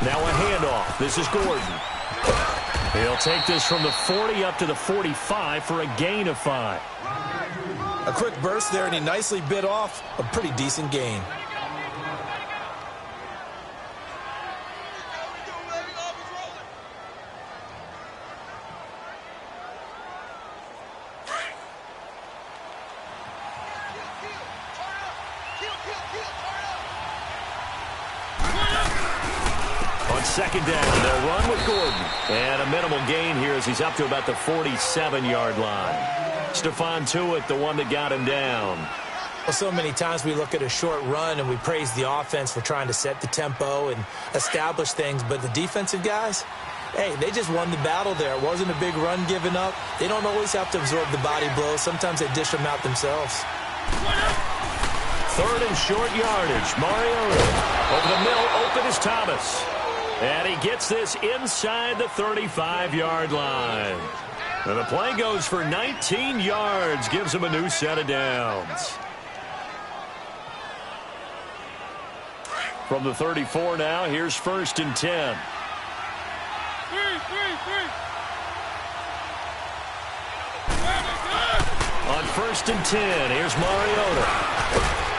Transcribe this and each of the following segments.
Now a handoff. This is Gordon. He'll take this from the 40 up to the 45 for a gain of 5. A quick burst there, and he nicely bit off a pretty decent gain. On second down, they'll run with Gordon. And a minimal gain here as he's up to about the 47-yard line. Stephon Tuitt, the one that got him down. Well, so many times we look at a short run and we praise the offense for trying to set the tempo and establish things. But the defensive guys, hey, they just won the battle there. It wasn't a big run given up. They don't always have to absorb the body blows. Sometimes they dish them out themselves. Third and short yardage. Mariota over the middle. Open is Thomas. And he gets this inside the 35-yard line. And the play goes for 19 yards. Gives him a new set of downs. From the 34 now, here's 1st and 10. On 1st and 10, here's Mariota.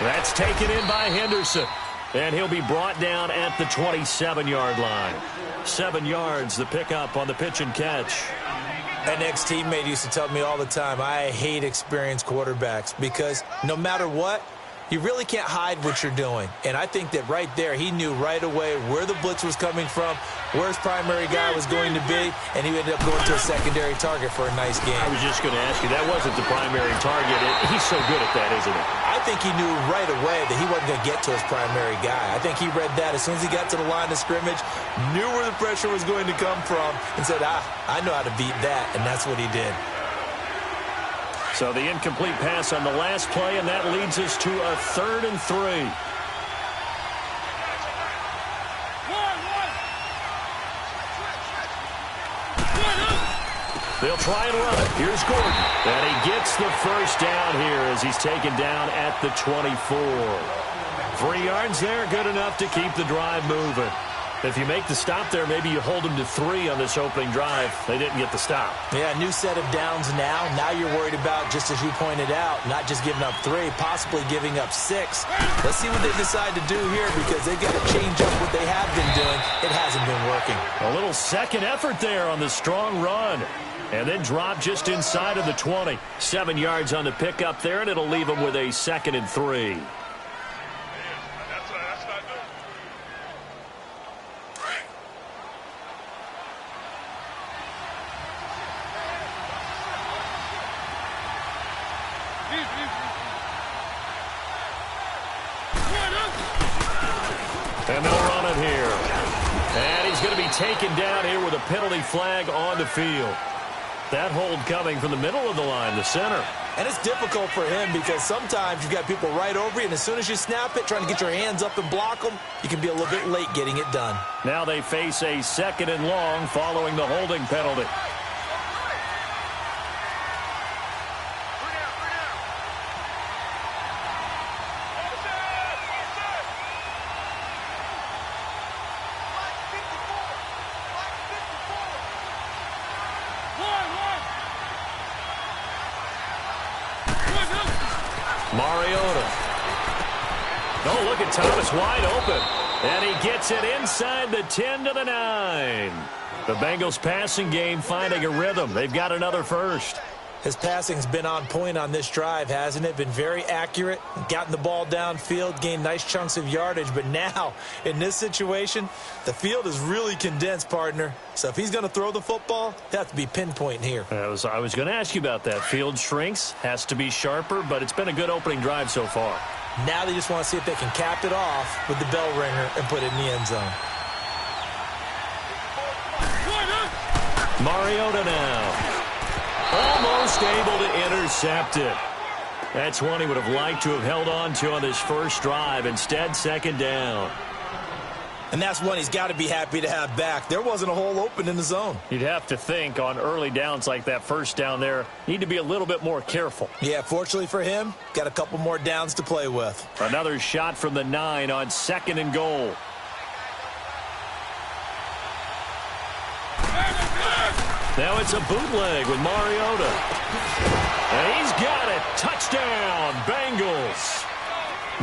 That's taken in by Henderson. And he'll be brought down at the 27-yard line. 7 yards, the pickup on the pitch and catch. An ex-teammate used to tell me all the time, I hate experienced quarterbacks because no matter what, you really can't hide what you're doing. And I think that right there, he knew right away where the blitz was coming from, where his primary guy was going to be, and he ended up going to a secondary target for a nice game. I was just going to ask you, that wasn't the primary target. He's so good at that, isn't he? I think he knew right away that he wasn't going to get to his primary guy. I think he read that as soon as he got to the line of scrimmage, knew where the pressure was going to come from, and said, I know how to beat that, and that's what he did. So the incomplete pass on the last play, and that leads us to a 3rd and 3. They'll try and run it. Here's Gordon. And he gets the first down here as he's taken down at the 24. 3 yards there, good enough to keep the drive moving. If you make the stop there, maybe you hold them to 3 on this opening drive. They didn't get the stop. Yeah, new set of downs now. Now you're worried about, just as you pointed out, not just giving up 3, possibly giving up 6. Let's see what they decide to do here because they've got to change up what they have been doing. It hasn't been working. A little second effort there on the strong run. And then drop just inside of the 20. 7 yards on the pickup there, and it'll leave them with a 2nd and 3. And they'll run it here. And he's going to be taken down here with a penalty flag on the field. That hold coming from the middle of the line, the center. And it's difficult for him because sometimes you've got people right over you, and as soon as you snap it, trying to get your hands up and block them, you can be a little bit late getting it done. Now they face a 2nd and long following the holding penalty. Mariota. Oh, look at Thomas wide open. And he gets it inside the 10 to the 9. The Bengals passing game finding a rhythm. They've got another first. His passing's been on point on this drive, hasn't it? Been very accurate, gotten the ball downfield, gained nice chunks of yardage. But now, in this situation, the field is really condensed, partner. So if he's going to throw the football, it has to be pinpoint here. I was going to ask you about that. Field shrinks, has to be sharper, but it's been a good opening drive so far. Now they just want to see if they can cap it off with the bell ringer and put it in the end zone. Mariota now. Almost able to intercept it. That's one he would have liked to have held on to on this first drive. Instead, 2nd down. And that's one he's got to be happy to have back. There wasn't a hole open in the zone. You'd have to think on early downs like that first down there, need to be a little bit more careful. Yeah, fortunately for him, got a couple more downs to play with. Another shot from the 9 on 2nd and goal. Now it's a bootleg with Mariota. And he's got it. Touchdown, Bengals.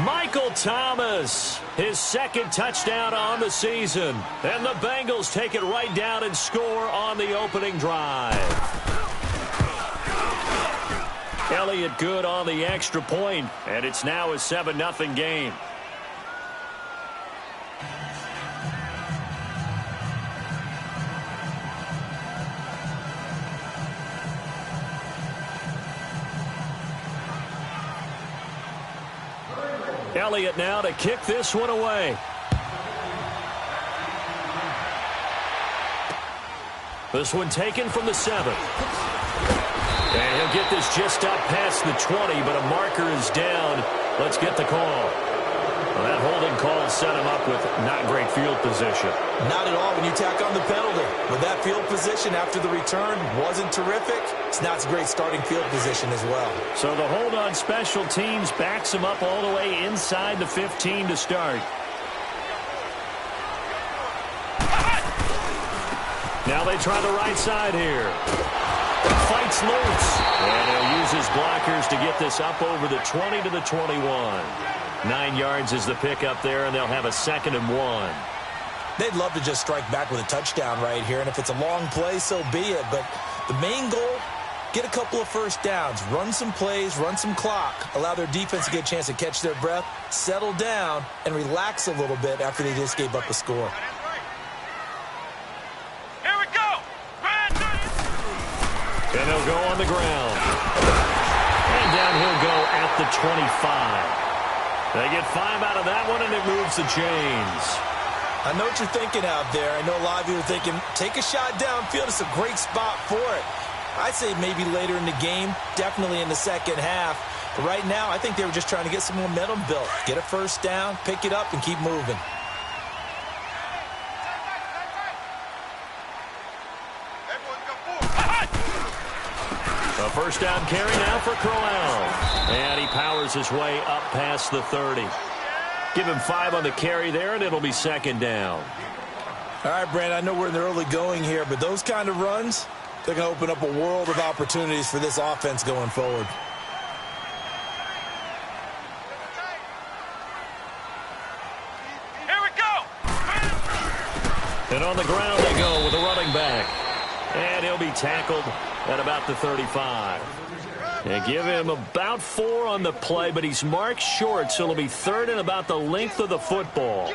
Michael Thomas, his second touchdown on the season. And the Bengals take it right down and score on the opening drive. Elliott good on the extra point, and it's now a 7-0 game. Elliott now to kick this one away. This one taken from the 7. And he'll get this just up past the 20, but a marker is down. Let's get the call. Well, that holding call set him up with not great field position. Not at all when you tack on the penalty. With that field position after the return wasn't terrific. It's not a great starting field position as well. So the hold on special teams backs him up all the way inside the 15 to start. Now they try the right side here. Fights loose. And he'll use his blockers to get this up over the 20 to the 21. 9 yards is the pickup there, and they'll have a 2nd and 1. They'd love to just strike back with a touchdown right here, and if it's a long play, so be it. But the main goal, get a couple of first downs, run some plays, run some clock, allow their defense to get a chance to catch their breath, settle down, and relax a little bit after they just gave up a score. Here we go! And they'll go on the ground. And down he'll go at the 25. They get 5 out of that one, and it moves the chains. I know what you're thinking out there. I know a lot of you are thinking, take a shot downfield. It's a great spot for it. I'd say maybe later in the game, definitely in the second half. But right now, I think they were just trying to get some momentum built. Get a first down, pick it up, and keep moving. A first down carry now for Crowell. And he powers his way up past the 30. Give him 5 on the carry there, and it'll be 2nd down. All right, Brandon, I know we're in the early going here, but those kind of runs, they're going to open up a world of opportunities for this offense going forward. Here we go! And on the ground they go with a running back. And he'll be tackled at about the 35. And give him about 4 on the play, but he's marked short, so it'll be 3rd and about the length of the football.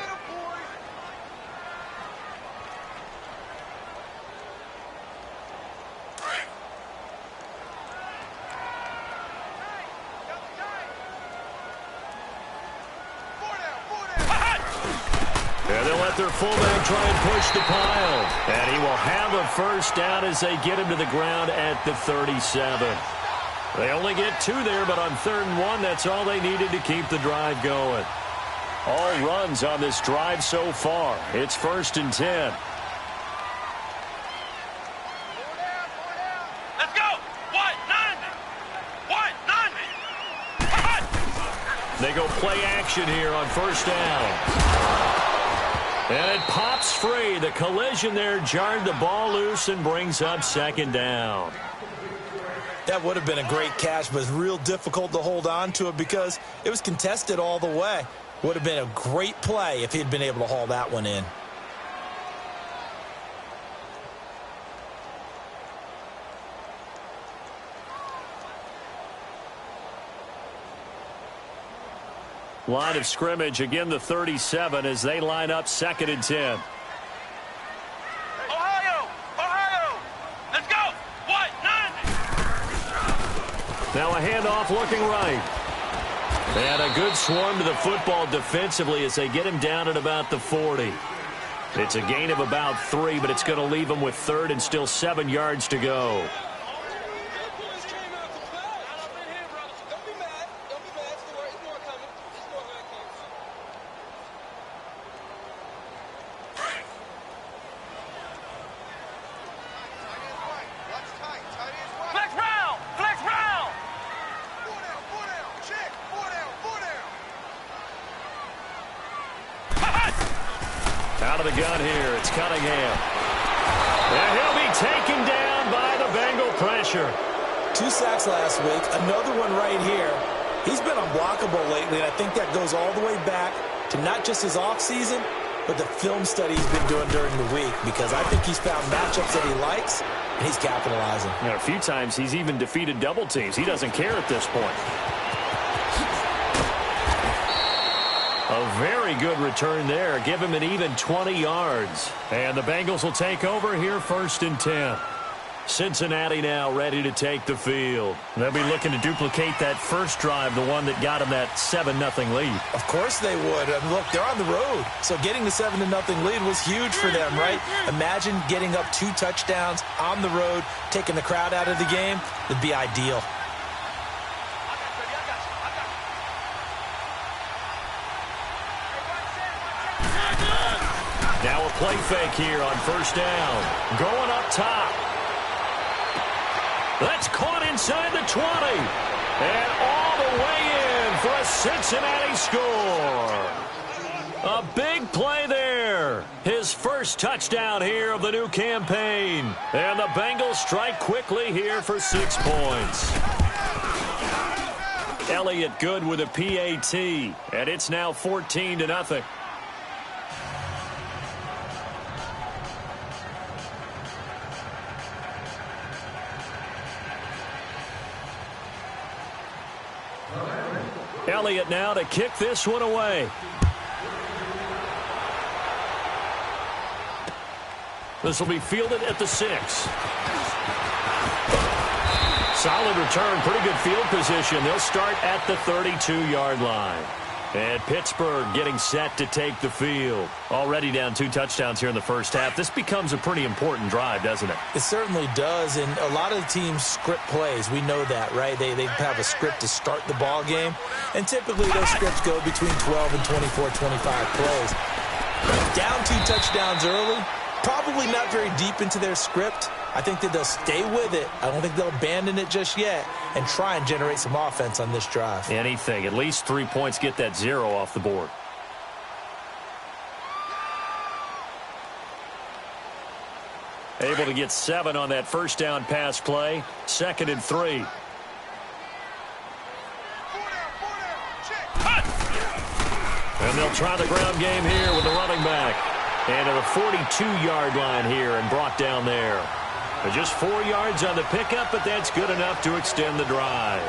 And they'll let their fullback try and push the pile. And he will have a first down as they get him to the ground at the 37. They only get 2 there, but on 3rd and 1, that's all they needed to keep the drive going. All runs on this drive so far. It's 1st and 10. Let's go! What? 90! What? 90! They go play action here on 1st down. And it pops free. The collision there jarred the ball loose and brings up 2nd down. That would have been a great catch, but it's real difficult to hold on to it because it was contested all the way. Would have been a great play if he'd been able to haul that one in. Line of scrimmage, again the 37 as they line up 2nd and 10. Ohio! Ohio! Let's go! What? 90! Now a handoff looking right. And a good swarm to the football defensively as they get him down at about the 40. It's a gain of about 3, but it's going to leave him with 3rd and still 7 yards to go. Out of the gun here, it's Cunningham. And he'll be taken down by the Bengal pressure. 2 sacks last week, another one right here. He's been unblockable lately, and I think that goes all the way back to not just his offseason, but the film study he's been doing during the week, because I think he's found matchups that he likes, and he's capitalizing. A few times he's even defeated double teams. He doesn't care at this point. A very good return there. Give him an even 20 yards. And the Bengals will take over here 1st and 10. Cincinnati now ready to take the field. They'll be looking to duplicate that first drive, the one that got them that 7-0 lead. Of course they would. I mean, look, they're on the road. So getting the 7-0 lead was huge for them, right? Imagine getting up 2 touchdowns on the road, taking the crowd out of the game. It'd be ideal. Now a play fake here on 1st down. Going up top. That's caught inside the 20. And all the way in for a Cincinnati score. A big play there. His first touchdown here of the new campaign. And the Bengals strike quickly here for 6 points. Elliott good with a PAT. And it's now 14-0. Elliott now to kick this one away. This will be fielded at the 6. Solid return, pretty good field position. They'll start at the 32-yard line. And Pittsburgh getting set to take the field. Already down 2 touchdowns here in the first half. This becomes a pretty important drive, doesn't it? It certainly does, and a lot of the teams script plays. We know that, right? They have a script to start the ball game, and typically those scripts go between 12 and 24, 25 plays. Down 2 touchdowns early, probably not very deep into their script. I think that they'll stay with it. I don't think they'll abandon it just yet and try and generate some offense on this drive. Anything. At least 3 points, get that 0 off the board. Able to get 7 on that first down pass play. 2nd and 3. And they'll try the ground game here with the running back. And to the 42-yard line here and brought down there. Just 4 yards on the pickup, but that's good enough to extend the drive.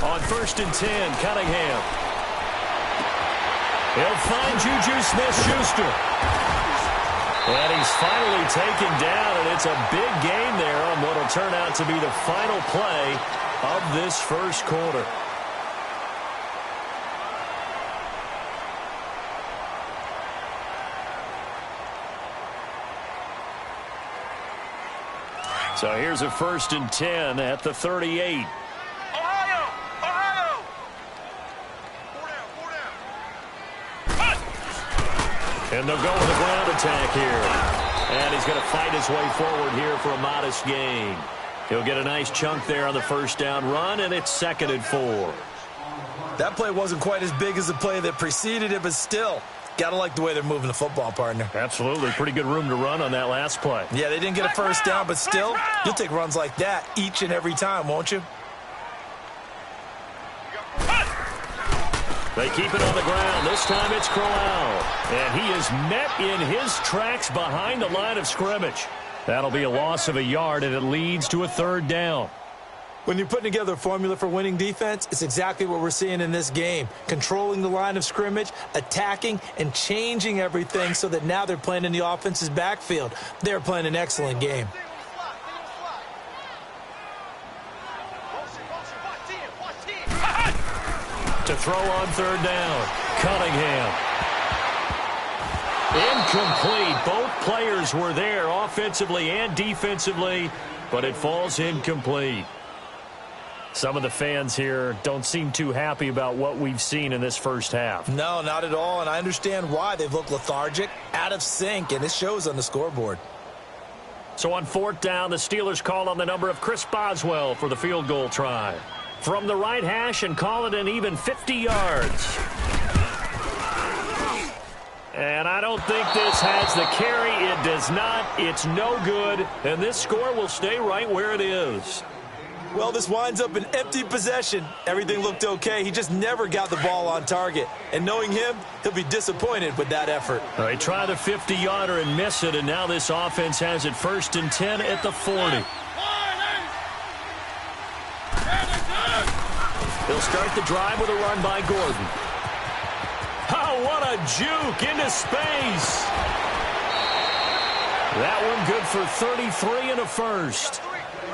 On 1st and 10, Cunningham. He'll find Juju Smith-Schuster. And he's finally taken down, and it's a big gain there on what will turn out to be the final play of this first quarter. So here's a 1st and 10 at the 38. And they'll go with a ground attack here. And he's going to fight his way forward here for a modest gain. He'll get a nice chunk there on the first down run, and it's 2nd and 4. That play wasn't quite as big as the play that preceded it, but still, got to like the way they're moving the football, partner. Absolutely. Pretty good room to run on that last play. Yeah, they didn't get a first down, but still, you'll take runs like that each and every time, won't you? They keep it on the ground. This time it's Crowell. And he is met in his tracks behind the line of scrimmage. That'll be a loss of a yard, and it leads to a 3rd down. When you're putting together a formula for winning defense, it's exactly what we're seeing in this game. Controlling the line of scrimmage, attacking, and changing everything so that now they're playing in the offense's backfield. They're playing an excellent game. To throw on 3rd down, Cunningham. Incomplete. Both players were there offensively and defensively, but it falls incomplete. Some of the fans here don't seem too happy about what we've seen in this first half. No, not at all, and I understand why. They've looked lethargic, out of sync, and it shows on the scoreboard. So on 4th down, the Steelers call on the number of Chris Boswell for the field goal try. From the right hash and call it an even 50 yards. And I don't think this has the carry. It does not. It's no good. And this score will stay right where it is. Well, this winds up an empty possession. Everything looked okay. He just never got the ball on target. And knowing him, he'll be disappointed with that effort. They try the 50-yarder and miss it, and now this offense has it 1st and 10 at the 40. They'll start the drive with a run by Gordon. Oh, what a juke into space. That one good for 33 and a first.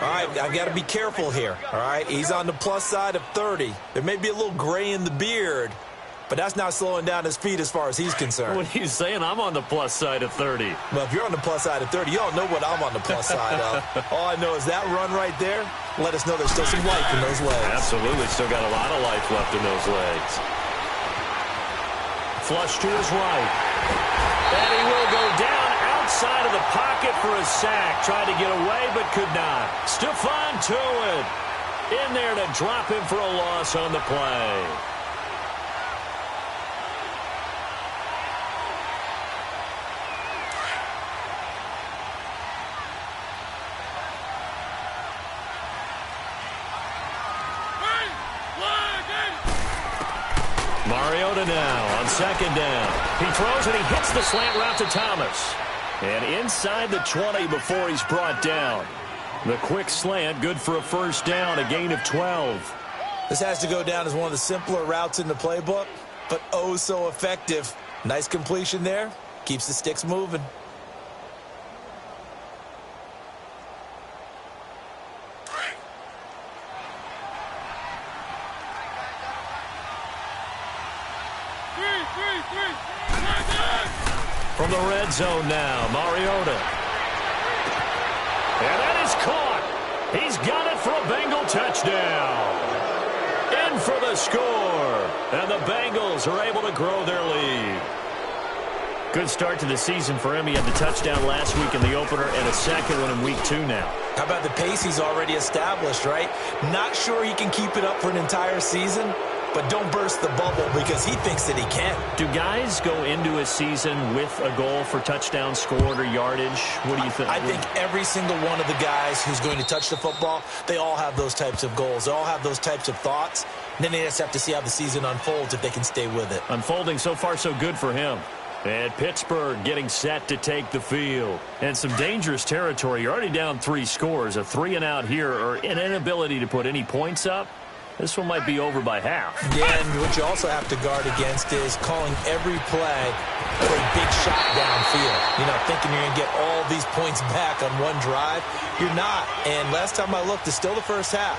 All right, I've got to be careful here. All right, he's on the plus side of 30. There may be a little gray in the beard, but that's not slowing down his speed as far as he's concerned. What are you saying? I'm on the plus side of 30. Well, if you're on the plus side of 30, you don't know what I'm on the plus side of. All I know is that run right there let us know there's still some life in those legs. Absolutely, still got a lot of life left in those legs. Flush to his right. And he will go down outside of the pocket for a sack. Tried to get away, but could not. Stephon Tuitt in there to drop him for a loss on the play. Mariota now on 2nd down. He throws and he hits the slant route to Thomas. And inside the 20 before he's brought down. The quick slant, good for a 1st down, a gain of 12. This has to go down as one of the simpler routes in the playbook, but oh so effective. Nice completion there. Keeps the sticks moving. From the red zone now, Mariota. And that is caught. He's got it for a Bengal touchdown. In for the score. And the Bengals are able to grow their lead. Good start to the season for him. He had the touchdown last week in the opener and a second one in week 2 now. How about the pace he's already established, right? Not sure he can keep it up for an entire season, but don't burst the bubble because he thinks that he can. Do guys go into a season with a goal for touchdown scored or yardage? What do you think? I think every single one of the guys who's going to touch the football, they all have those types of goals. They all have those types of thoughts. And then they just have to see how the season unfolds if they can stay with it. Unfolding so far so good for him. And Pittsburgh getting set to take the field. And some dangerous territory. You're already down 3 scores. A 3-and-out here or an inability to put any points up. This one might be over by half. Yeah, and what you also have to guard against is calling every play for a big shot downfield. You know, thinking you're going to get all these points back on one drive. You're not. And last time I looked, it's still the first half.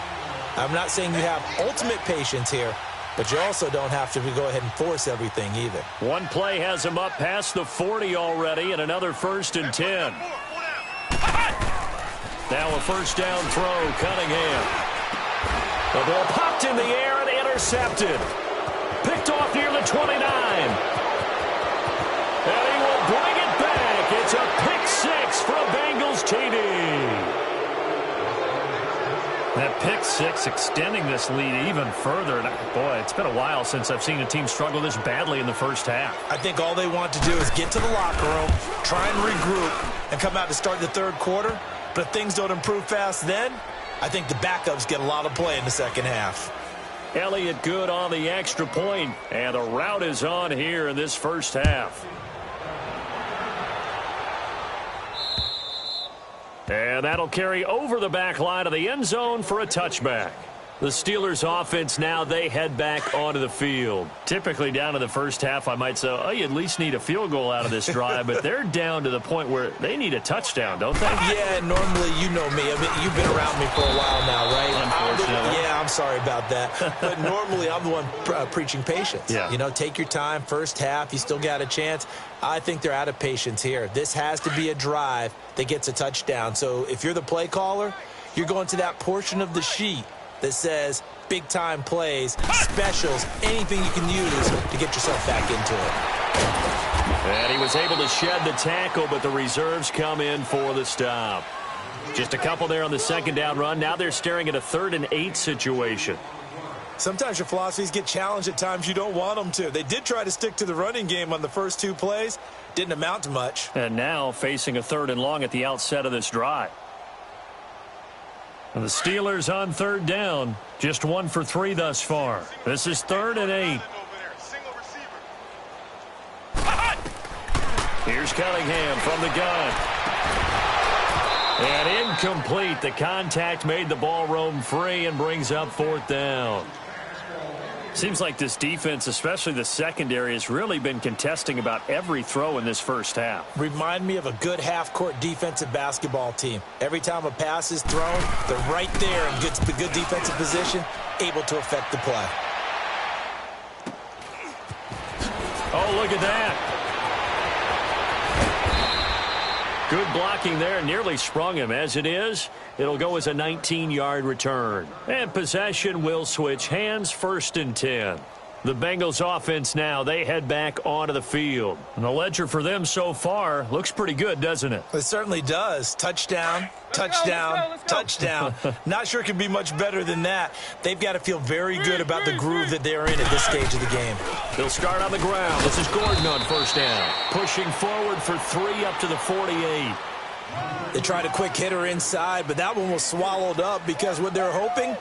I'm not saying you have ultimate patience here, but you also don't have to go ahead and force everything either. One play has him up past the 40 already, and another 1st and 10. Now a 1st down throw, Cunningham. The ball popped in the air and intercepted. Picked off near the 29. And he will bring it back. It's a pick 6 for a Bengals TD. That pick 6 extending this lead even further. And boy, it's been a while since I've seen a team struggle this badly in the first half. I think all they want to do is get to the locker room, try and regroup, and come out to start the 3rd quarter. But if things don't improve fast then, I think the backups get a lot of play in the 2nd half. Elliott good on the extra point, and the route is on here in this first half. And that'll carry over the back line of the end zone for a touchback. The Steelers offense now, they head back onto the field. Typically down to the first half, I might say, oh, you at least need a field goal out of this drive, but they're down to the point where they need a touchdown, don't they? Yeah, normally, you know me. I mean, you've been around me for a while now, right? Unfortunately. I'm sorry about that. But normally, I'm the one preaching patience. Yeah. You know, take your time. First half, you still got a chance. I think they're out of patience here. This has to be a drive that gets a touchdown. So if you're the play caller, you're going to that portion of the sheet that says big-time plays, specials, anything you can use to get yourself back into it. And he was able to shed the tackle, but the reserves come in for the stop. Just a couple there on the second down run. Now they're staring at a 3rd and 8 situation. Sometimes your philosophies get challenged at times you don't want them to. They did try to stick to the running game on the first 2 plays. Didn't amount to much. And now facing a 3rd and long at the outset of this drive. And the Steelers on 3rd down. Just 1 for 3 thus far. This is 3rd and 8. Here's Cunningham from the gun. And incomplete. The contact made the ball roam free and brings up 4th down. Seems like this defense, especially the secondary, has really been contesting about every throw in this first half. Remind me of a good half-court defensive basketball team. Every time a pass is thrown, they're right there in good defensive position, able to affect the play. Oh, look at that. Good blocking there, nearly sprung him. As it is, it'll go as a 19-yard return. And possession will switch hands, 1st and 10. The Bengals offense now, they head back onto the field. And the ledger for them so far looks pretty good, doesn't it? It certainly does. Touchdown, touchdown, let's go. touchdown. Not sure it can be much better than that. They've got to feel very good about the groove that they're in at this stage of the game. They'll start on the ground. This is Gordon on 1st down. Pushing forward for 3 up to the 48. They tried a quick hitter inside, but that one was swallowed up because what they're hoping,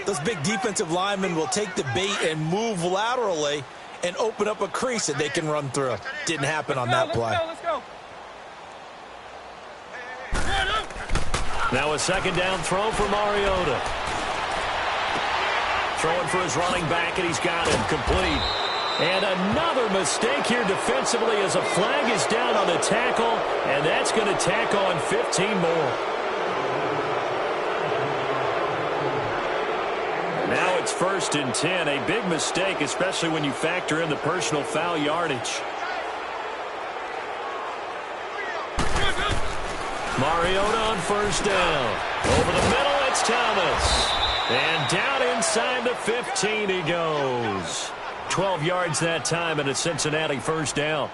those big defensive linemen will take the bait and move laterally and open up a crease that they can run through. Didn't happen on that play. Let's go. Now a 2nd down throw for Mariota. Throwing for his running back, and he's got him complete. And another mistake here defensively as a flag is down on the tackle, and that's going to tack on 15 more. Now it's 1st and 10, a big mistake, especially when you factor in the personal foul yardage. Mariota on 1st down. Over the middle, it's Thomas. And down inside the 15 he goes. 12 yards that time, and a Cincinnati 1st down.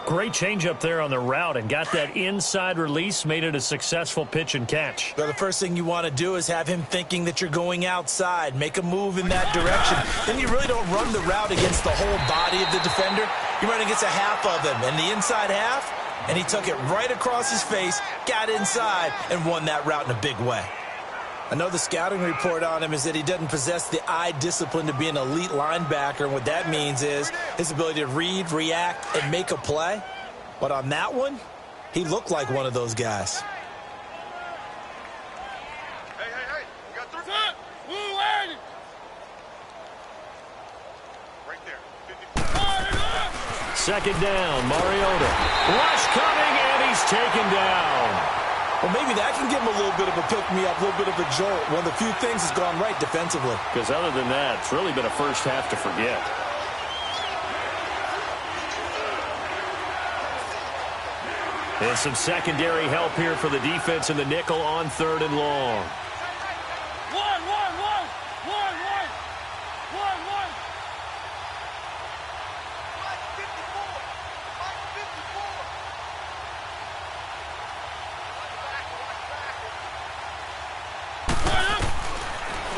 Great change up there on the route and got that inside release, made it a successful pitch and catch. Well, the first thing you want to do is have him thinking that you're going outside, make a move in that direction. Then you really don't run the route against the whole body of the defender. You run against a half of him, and the inside half, and he took it right across his face, got inside, and won that route in a big way. I know the scouting report on him is that he doesn't possess the eye discipline to be an elite linebacker, and what that means is his ability to read, react, and make a play. But on that one, he looked like one of those guys. Hey. You got 3. Woo, Andy. Right there. 55. 2nd down, Mariota. Rush coming, and he's taken down. Well, maybe that can give him a little bit of a pick-me-up, a little bit of a jolt. One of the few things that's gone right defensively. Because other than that, it's really been a first half to forget. And some secondary help here for the defense in the nickel on 3rd and long. One.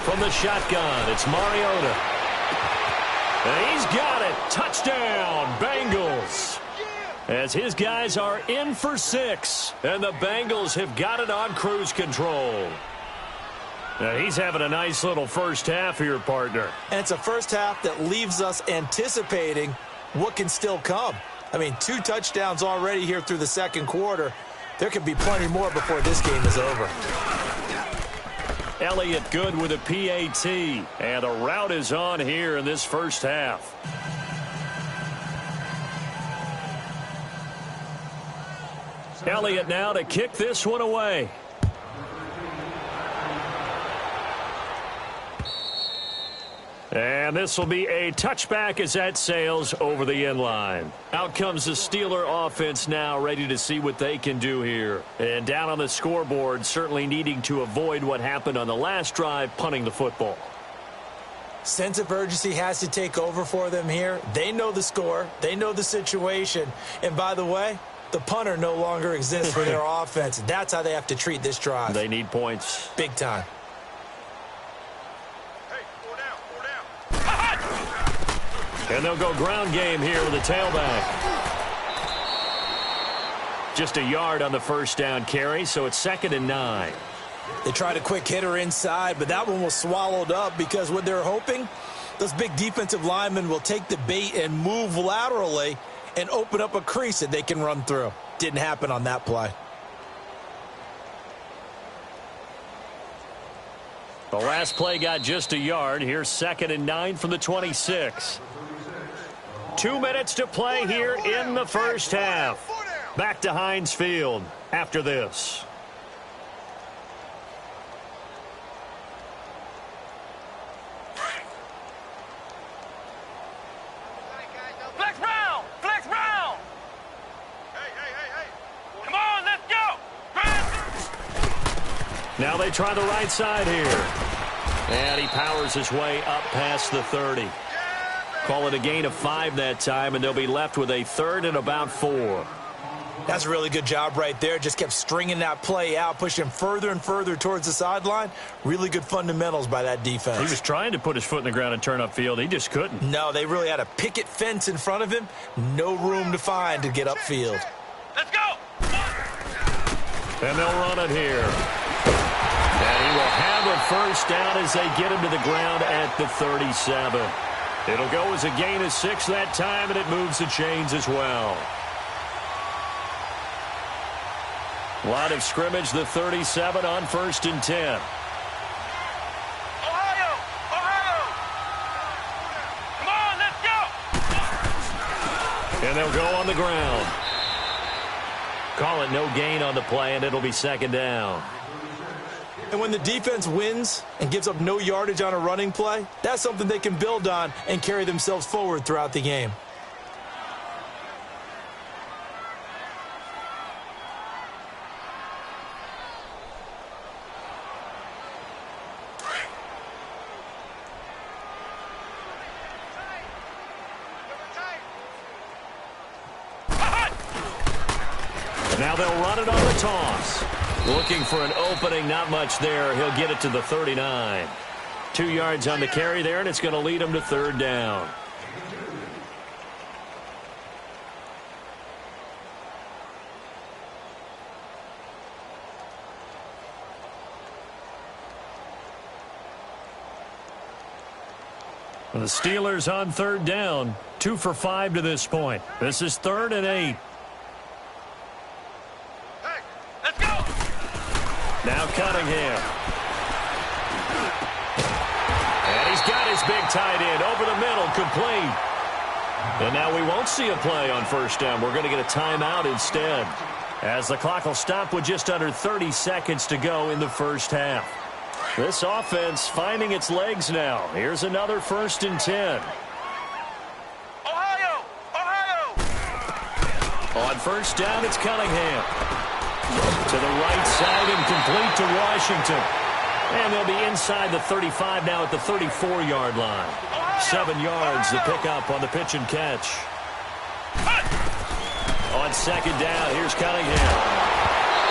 From the shotgun, it's Mariota. And he's got it. Touchdown, Bengals. As his guys are in for 6. And the Bengals have got it on cruise control. Now he's having a nice little first half here, partner. And it's a first half that leaves us anticipating what can still come. I mean, 2 touchdowns already here through the second quarter. There could be plenty more before this game is over. Elliott good with a PAT. And the route is on here in this first half. Elliott now to kick this one away. And this will be a touchback as that sails over the end line. Out comes the Steeler offense now, ready to see what they can do here. And down on the scoreboard, certainly needing to avoid what happened on the last drive, punting the football. Sense of urgency has to take over for them here. They know the score. They know the situation. And by the way, the punter no longer exists for their offense. That's how they have to treat this drive. They need points. Big time. And they'll go ground game here with the tailback. Just a yard on the first down carry, so it's 2nd and 9. They tried a quick hitter inside, but that one was swallowed up because what they're hoping, those big defensive linemen will take the bait and move laterally and open up a crease that they can run through. Didn't happen on that play. The last play got just a yard. Here's 2nd and 9 from the 26. 2 minutes to play here in the first half. Back to Heinz Field after this. Flex round! Flex round! Hey. Come on, let's go! Now they try the right side here. And he powers his way up past the 30. Call it a gain of 5 that time, and they'll be left with a 3rd and about 4. That's a really good job right there. Just kept stringing that play out, pushing further and further towards the sideline. Really good fundamentals by that defense. He was trying to put his foot in the ground and turn upfield. He just couldn't. No, they really had a picket fence in front of him. No room to find to get upfield. Let's go! And they'll run it here. And he will have a first down as they get him to the ground at the 37. It'll go as a gain of 6 that time, and it moves the chains as well. Line of scrimmage, the 37 on 1st and 10. Ohio! Come on, let's go! And they'll go on the ground. Call it no gain on the play, and it'll be 2nd down. And when the defense wins and gives up no yardage on a running play, that's something they can build on and carry themselves forward throughout the game. Now they'll run it on the toss. Looking for an opening, not much there. He'll get it to the 39. 2 yards on the carry there, and it's going to lead him to 3rd down. The Steelers on 3rd down. 2 for 5 to this point. This is 3rd and 8. Now Cunningham. And he's got his big tight end over the middle, complete. And now we won't see a play on 1st down. We're going to get a timeout instead, as the clock will stop with just under 30 seconds to go in the first half. This offense finding its legs now. Here's another 1st and 10. Ohio! On 1st down, it's Cunningham. To the right side and complete to Washington. And they'll be inside the 35 now at the 34-yard line. 7 yards the pickup on the pitch and catch. On 2nd down, here's Cunningham.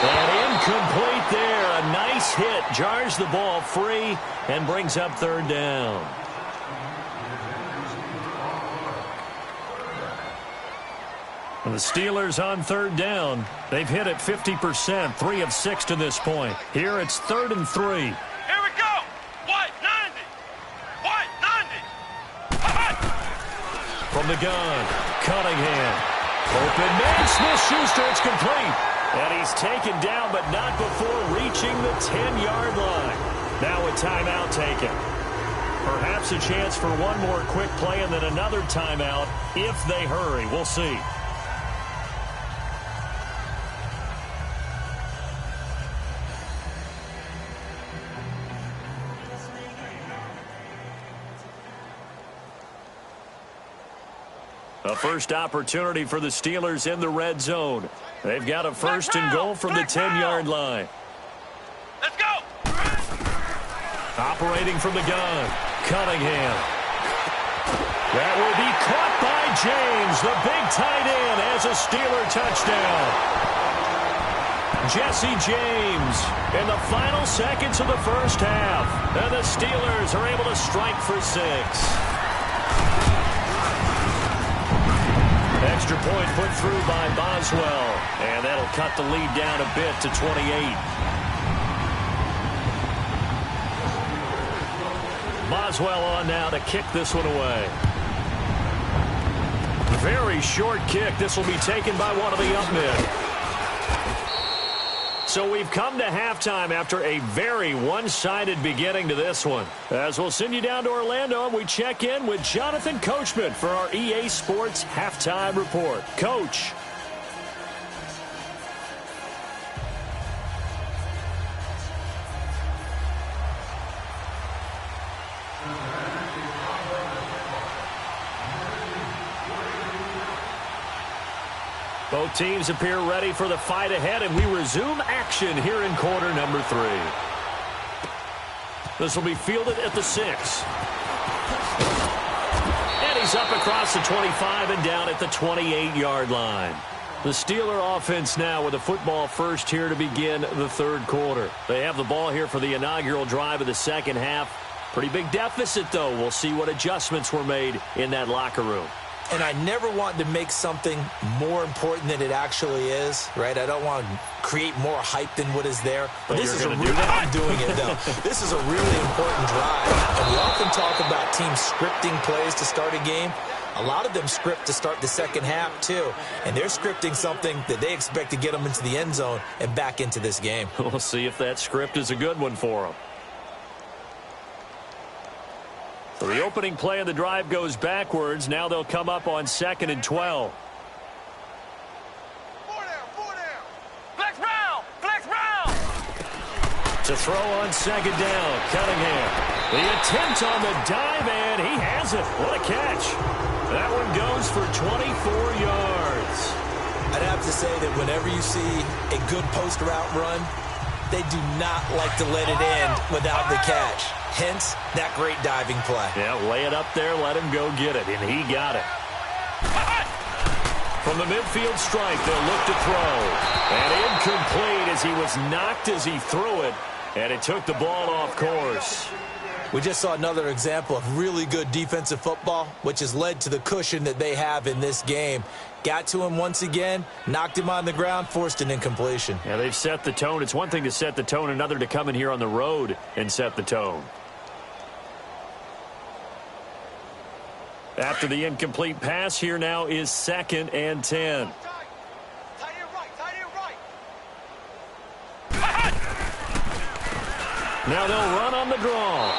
And incomplete there. A nice hit. Jars the ball free and brings up 3rd down. And the Steelers on 3rd down. They've hit it 50%, 3 of 6 to this point. Here it's 3rd and 3. Here we go! White 90! White 90! From the gun, Cunningham. Open man, Smith-Schuster, it's complete. And he's taken down, but not before reaching the 10-yard line. Now a timeout taken. Perhaps a chance for one more quick play and then another timeout if they hurry. We'll see. A first opportunity for the Steelers in the red zone. They've got a first and goal from the 10-yard line. Let's go! Operating from the gun, Cunningham. That will be caught by James, the big tight end, as a Steeler touchdown. Jesse James in the final seconds of the first half. And the Steelers are able to strike for 6. Extra point put through by Boswell. And that'll cut the lead down a bit to 28. Boswell on now to kick this one away. Very short kick. This will be taken by one of the up men. So we've come to halftime after a very one-sided beginning to this one. As we'll send you down to Orlando, we check in with Jonathan Coachman for our EA Sports Halftime Report. Coach. Both teams appear ready for the fight ahead, and we resume action here in quarter number 3. This will be fielded at the 6. And he's up across the 25 and down at the 28-yard line. The Steeler offense now with a football first here to begin the third quarter. They have the ball here for the inaugural drive of the second half. Pretty big deficit, though. We'll see what adjustments were made in that locker room. And I never want to make something more important than it actually is, right? I don't want to create more hype than what is there. But this is I'm doing it, though. This is a really important drive. And we often talk about teams scripting plays to start a game. A lot of them script to start the second half, too. And they're scripting something that they expect to get them into the end zone and back into this game. We'll see if that script is a good one for them. So the opening play of the drive goes backwards. Now they'll come up on 2nd and 12. 4 down. Flex round. To throw on 2nd down, Cunningham. The attempt on the dive, and he has it. What a catch. That one goes for 24 yards. I'd have to say that whenever you see a good post route run, they do not like to let it end without the catch. Hence, that great diving play. Yeah, lay it up there, let him go get it, and he got it. From the midfield strike, they'll look to throw. And incomplete as he was knocked as he threw it, and it took the ball off course. We just saw another example of really good defensive football, which has led to the cushion that they have in this game. Got to him once again, knocked him on the ground, forced an incompletion. Yeah, they've set the tone. It's one thing to set the tone, another to come in here on the road and set the tone. After the incomplete pass, here now is 2nd and 10. Tight end right. Now they'll run on the draw.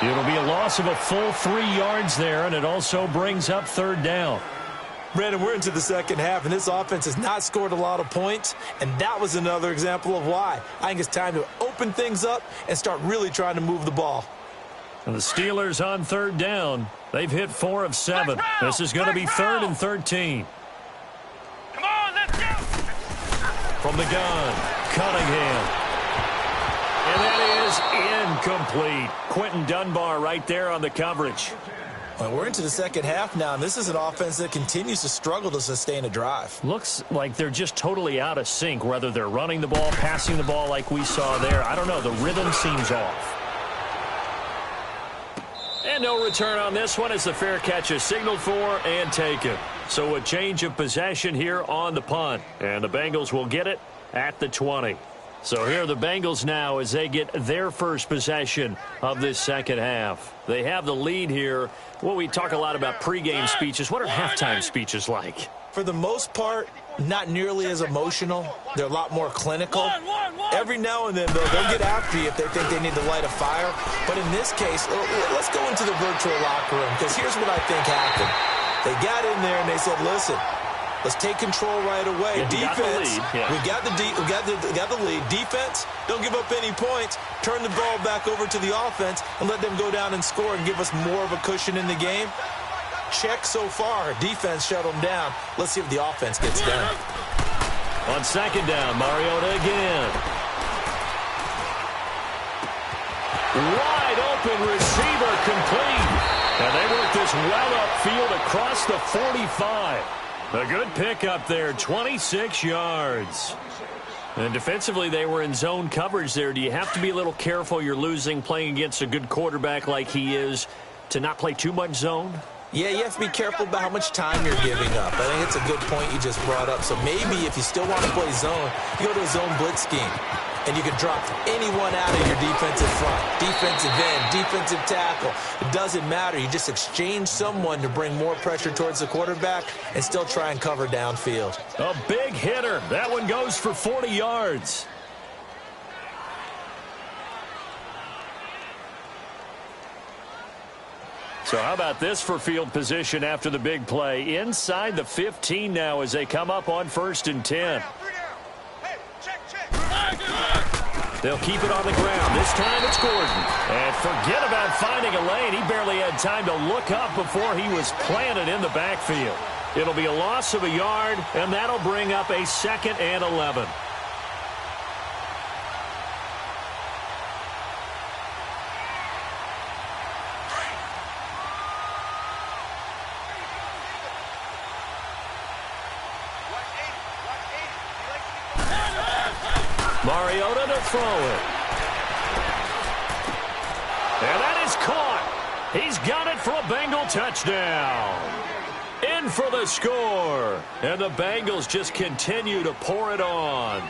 It'll be a loss of a full 3 yards there, and it also brings up 3rd down. Brandon, we're into the second half, and this offense has not scored a lot of points, and that was another example of why. I think it's time to open things up and start really trying to move the ball. And the Steelers on 3rd down. They've hit 4 of 7. This is going to be 3rd and 13. Come on, let's go. From the gun, Cunningham. And that is incomplete. Quentin Dunbar right there on the coverage. Well, we're into the second half now, and this is an offense that continues to struggle to sustain a drive. Looks like they're just totally out of sync, whether they're running the ball, passing the ball like we saw there. I don't know. The rhythm seems off. And no return on this one as the fair catch is signaled for and taken. So a change of possession here on the punt. And the Bengals will get it at the 20. So here are the Bengals now as they get their first possession of this second half. They have the lead here. Well, we talk a lot about pregame speeches. What are halftime speeches like? For the most part, not nearly as emotional. They're a lot more clinical. Every now and then, though, they'll get after you if they think they need to light a fire. But in this case, let's go into the virtual locker room, because here's what I think happened. They got in there and they said, listen, let's take control right away. Yeah, defense, we got the lead. Defense, don't give up any points. Turn the ball back over to the offense and let them go down and score and give us more of a cushion in the game. check so far. Defense shut them down. Let's see if the offense gets done. On second down, Mariota again. Wide open receiver complete. And they work this well upfield across the 45. A good pickup there, 26 yards. And defensively, they were in zone coverage there. Do you have to be a little careful you're losing playing against a good quarterback like he is to not play too much zone? Yeah, you have to be careful about how much time you're giving up. I think it's a good point you just brought up. So maybe if you still want to play zone, you go to a zone blitz scheme. And you can drop anyone out of your defensive front, defensive end, defensive tackle. It doesn't matter. You just exchange someone to bring more pressure towards the quarterback and still try and cover downfield. A big hitter. That one goes for 40 yards. So how about this for field position after the big play? Inside the 15 now as they come up on 1st and 10. They'll keep it on the ground. This time it's Gordon. And forget about finding a lane. He barely had time to look up before he was planted in the backfield. It'll be a loss of a yard, and that'll bring up a 2nd and 11. Mariota to throw it. And that is caught. He's got it for a Bengal touchdown. In for the score. And the Bengals just continue to pour it on.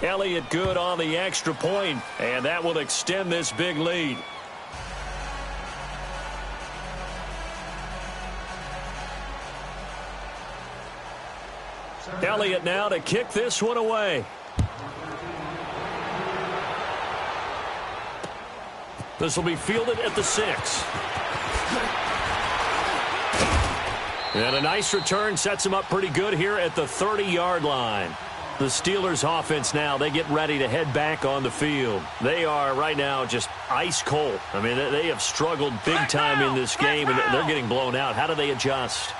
Elliott good on the extra point, and that will extend this big lead. Elliott now to kick this one away. This will be fielded at the 6. And a nice return sets him up pretty good here at the 30-yard line. The Steelers offense now, they get ready to head back on the field. They are right now just ice cold. I mean, they have struggled big time in this game, and they're getting blown out. How do they adjust?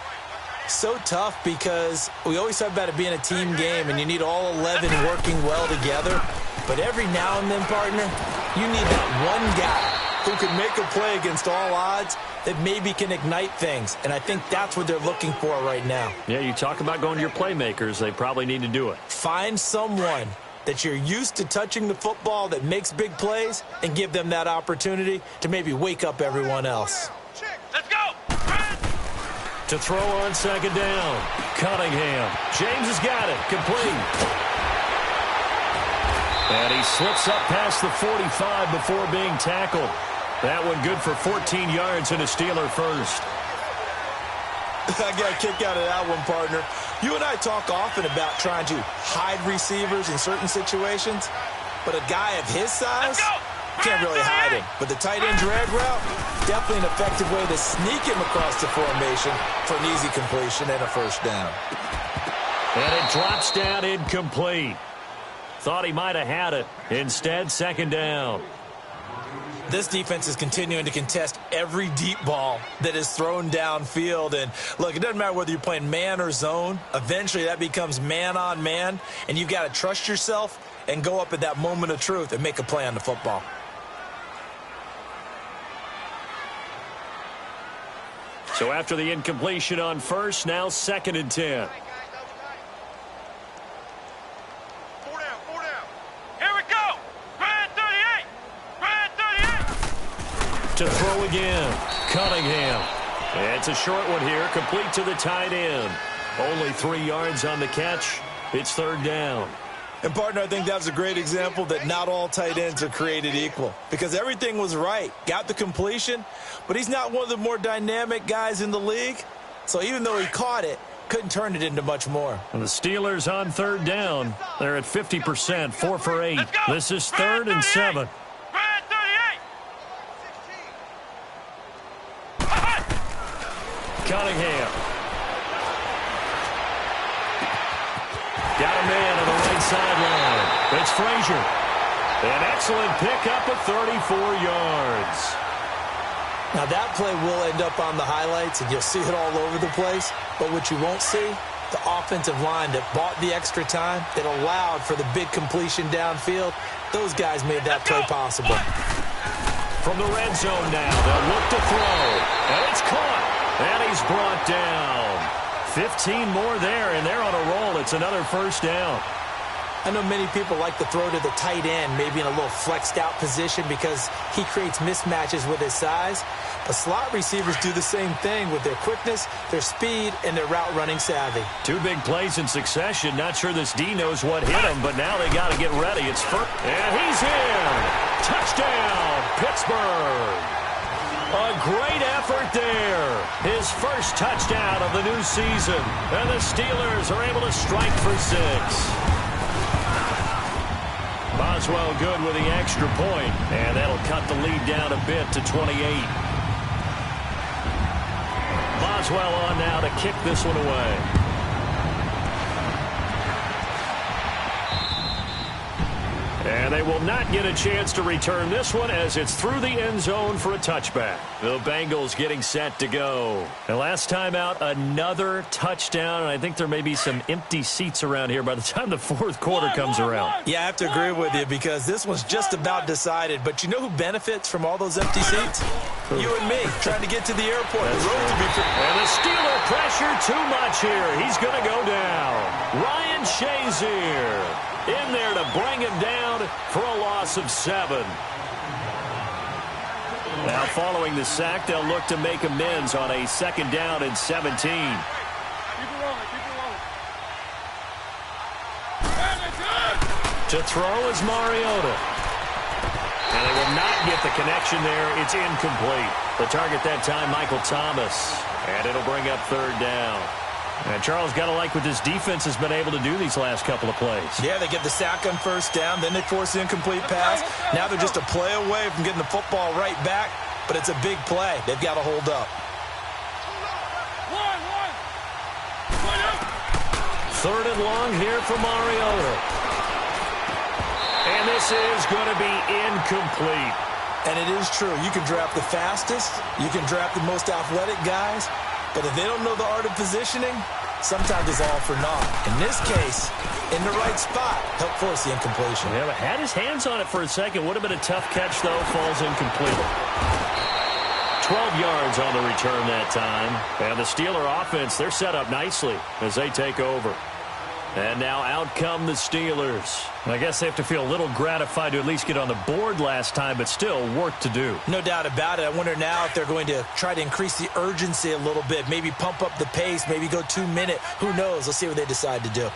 So tough because we always talk about it being a team game and you need all 11 working well together. But every now and then, partner, you need that one guy who can make a play against all odds that maybe can ignite things. And I think that's what they're looking for right now. Yeah, you talk about going to your playmakers. They probably need to do it. Find someone that you're used to touching the football that makes big plays and give them that opportunity to maybe wake up everyone else. Let's go! To throw on second down. Cunningham. James has got it. Complete. And he slips up past the 45 before being tackled. That one good for 14 yards and a Steeler first. I got a kick out of that one, partner. You and I talk often about trying to hide receivers in certain situations, but a guy of his size can't really hide him. But the tight end drag route, definitely an effective way to sneak him across the formation for an easy completion and a first down. And it drops down incomplete. Thought he might have had it. Instead, second down. This defense is continuing to contest every deep ball that is thrown downfield. And, look, it doesn't matter whether you're playing man or zone. Eventually, that becomes man-on-man, and you've got to trust yourself and go up at that moment of truth and make a play on the football. So after the incompletion on first, now 2nd and 10. To throw again. Cunningham. And it's a short one here, complete to the tight end. Only 3 yards on the catch. It's third down. And, partner, I think that was a great example that not all tight ends are created equal. Because everything was right. Got the completion, but he's not one of the more dynamic guys in the league. So even though he caught it, couldn't turn it into much more. And the Steelers on third down. They're at 50%, 4 for 8. This is 3rd and 7. Cunningham. Got a man on the right sideline. It's Frazier. An excellent pickup of 34 yards. Now, that play will end up on the highlights, and you'll see it all over the place. But what you won't see, the offensive line that bought the extra time, that allowed for the big completion downfield, those guys made that play possible. From the red zone now, they'll look to throw. And it's caught. And he's brought down. 15 more there, and they're on a roll. It's another first down. I know many people like to throw to the tight end, maybe in a little flexed out position because he creates mismatches with his size. But slot receivers do the same thing with their quickness, their speed, and their route running savvy. Two big plays in succession. Not sure this D knows what hit him, but now they got to get ready. It's first. And he's in. Touchdown, Pittsburgh. A great effort there. His first touchdown of the new season. And the Steelers are able to strike for 6. Boswell good with the extra point, and that'll cut the lead down a bit to 28. Boswell on now to kick this one away. And they will not get a chance to return this one as it's through the end zone for a touchback. The Bengals getting set to go. And last time out, another touchdown. And I think there may be some empty seats around here by the time the fourth quarter comes around. Yeah, I have to agree with you because this one's just about decided. But you know who benefits from all those empty seats? You and me, trying to get to the airport. The road to be free. And the Steeler pressure too much here. He's going to go down. Ryan Shazier in there to bring him down for a loss of 7. Now following the sack, they'll look to make amends on a second down and 17. Keep it rolling, keep it rolling. To throw is Mariota. And they will not get the connection there. It's incomplete. The target that time, Michael Thomas. And it'll bring up third down. And Charles, got to like what this defense has been able to do these last couple of plays. Yeah, they get the sack on first down, then they force the incomplete pass. Now they're just a play away from getting the football right back, but it's a big play. They've got to hold up. Third and long here for Mariota. And this is going to be incomplete. And it is true. You can draft the fastest. You can draft the most athletic guys. But if they don't know the art of positioning, sometimes it's all for naught. In this case, in the right spot, help force the incompletion. Yeah, but had his hands on it for a second. Would have been a tough catch, though. Falls incomplete. 12 yards on the return that time. And the Steeler offense, they're set up nicely as they take over. And now out come the Steelers. I guess they have to feel a little gratified to at least get on the board last time, but still work to do. No doubt about it. I wonder now if they're going to try to increase the urgency a little bit, maybe pump up the pace, maybe go 2-minute. Who knows? Let's see what they decide to do.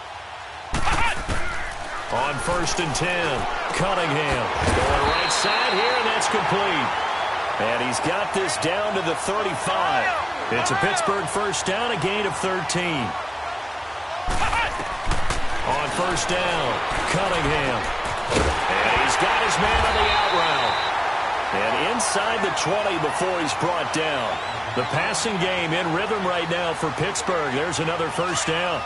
On first and 10, Cunningham going right side here, and that's complete. And he's got this down to the 35. It's a Pittsburgh first down, a gain of 13. On first down, Cunningham. And he's got his man on the out route. And inside the 20 before he's brought down. The passing game in rhythm right now for Pittsburgh. There's another first down.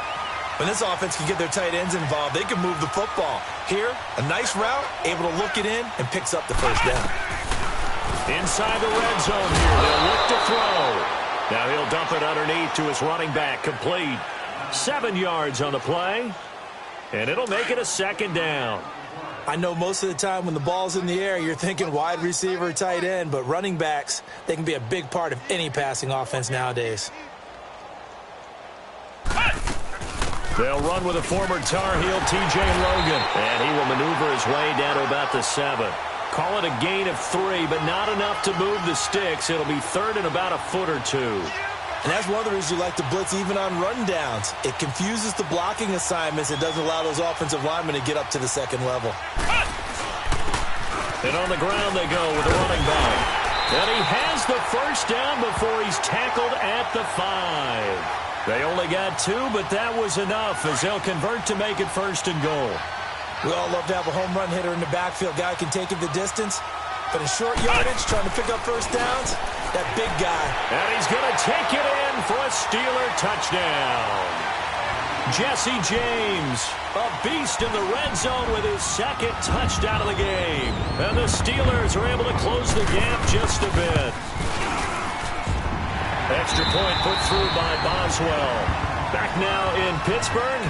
When this offense can get their tight ends involved, they can move the football. Here, a nice route, able to look it in, and picks up the first down. Inside the red zone here, they'll look to throw. Now he'll dump it underneath to his running back, complete. 7 yards on the play. And it'll make it a second down. I know most of the time when the ball's in the air, you're thinking wide receiver, tight end, but running backs, they can be a big part of any passing offense nowadays. They'll run with a former Tar Heel, T.J. Logan. And he will maneuver his way down to about the 7. Call it a gain of 3, but not enough to move the sticks. It'll be third and about a foot or 2. And that's one of the reasons you like to blitz even on rundowns. It confuses the blocking assignments. It doesn't allow those offensive linemen to get up to the second level. And on the ground they go with the running back. And he has the first down before he's tackled at the 5. They only got 2, but that was enough as they'll convert to make it first and goal. We all love to have a home run hitter in the backfield. Guy can take it the distance. But in short yardage, trying to pick up first downs, that big guy. And he's going to take it in for a Steeler touchdown. Jesse James, a beast in the red zone with his second touchdown of the game. And the Steelers are able to close the gap just a bit. Extra point put through by Boswell. Back now in Pittsburgh.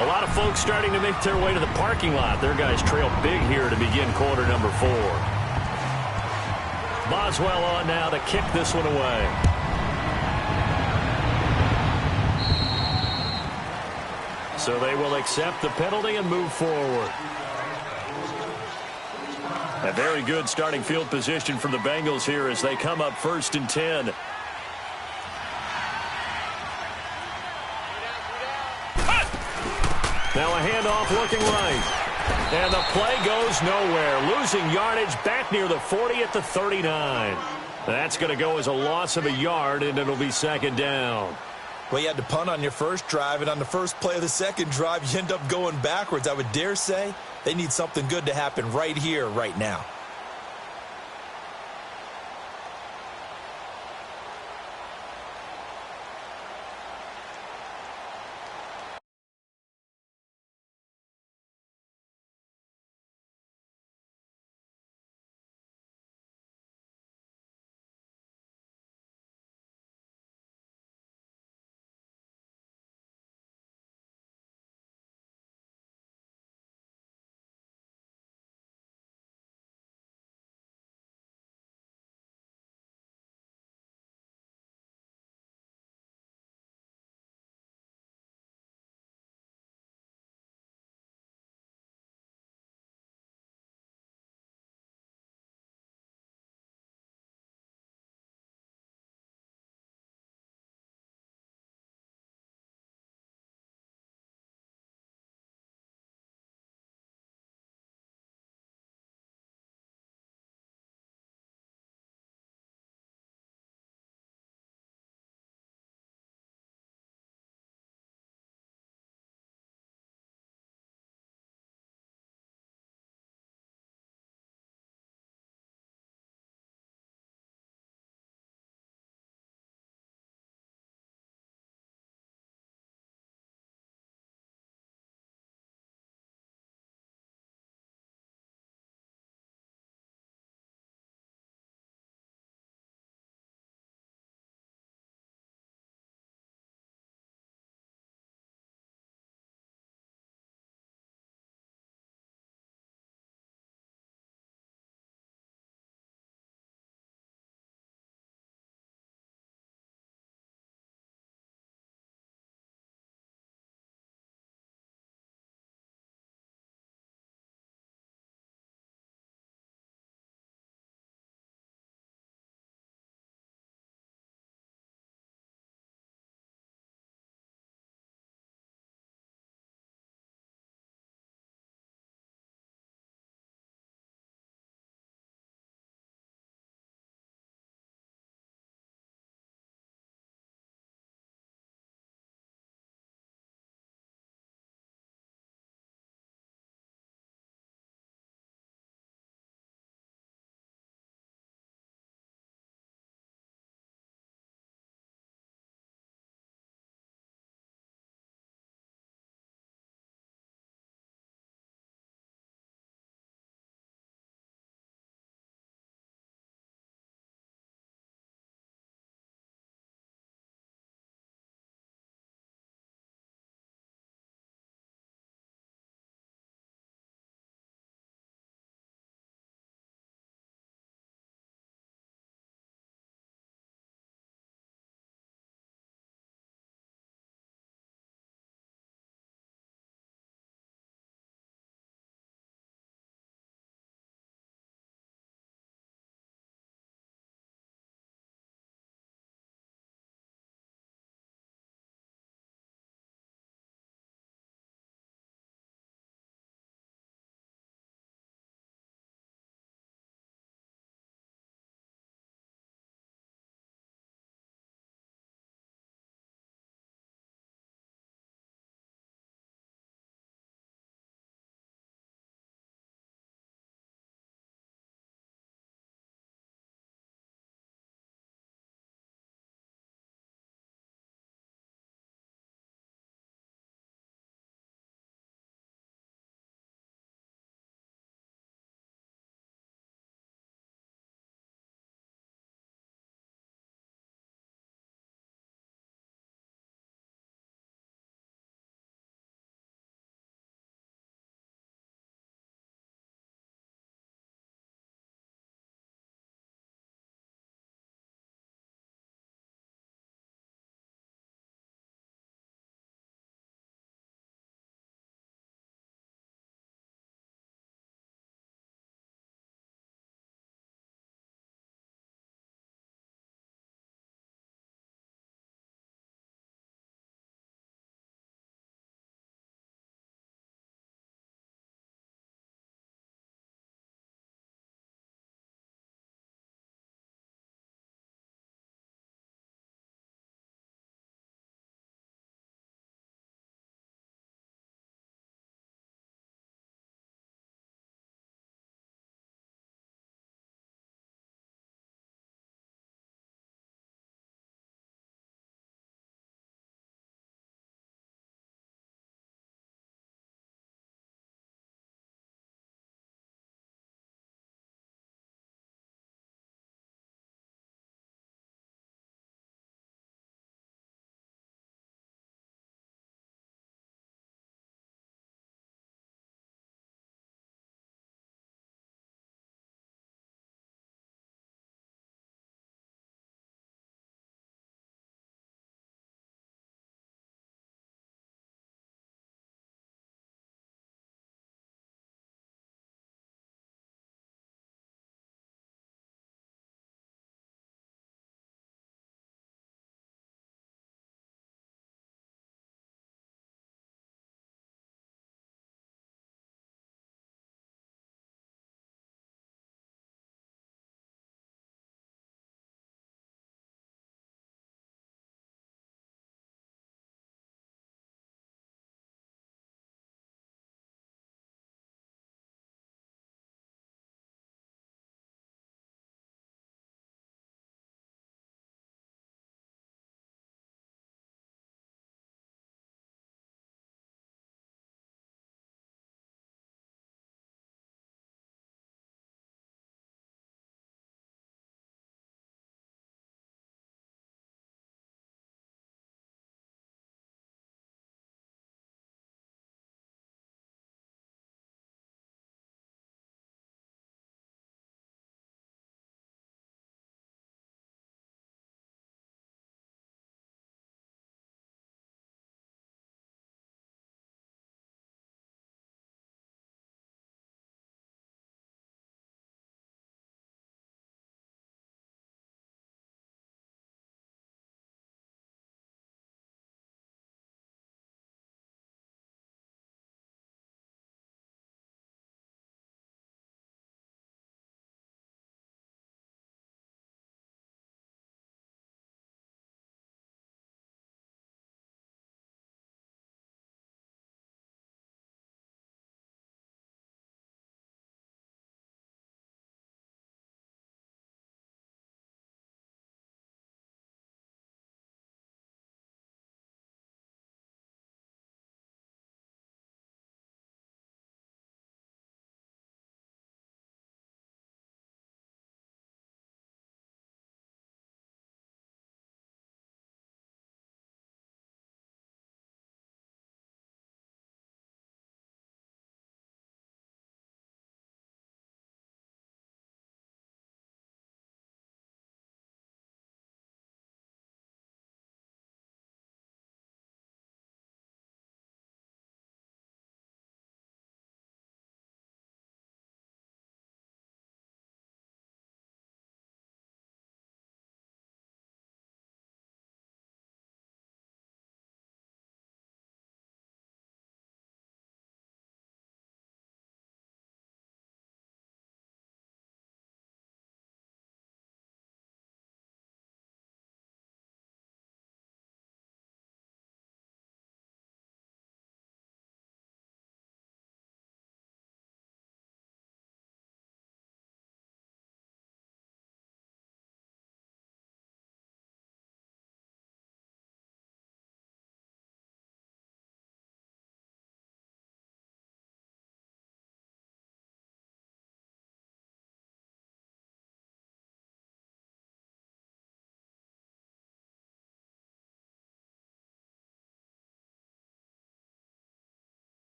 A lot of folks starting to make their way to the parking lot. Their guys trail big here to begin quarter number 4. Boswell on now to kick this one away. So they will accept the penalty and move forward. A very good starting field position for the Bengals here as they come up 1st and 10. Now a handoff looking right. And the play goes nowhere. Losing yardage back near the 40 at the 39. That's going to go as a loss of a yard, and it'll be 2nd down. Well, you had to punt on your first drive, and on the first play of the second drive, you end up going backwards. I would dare say they need something good to happen right here, right now.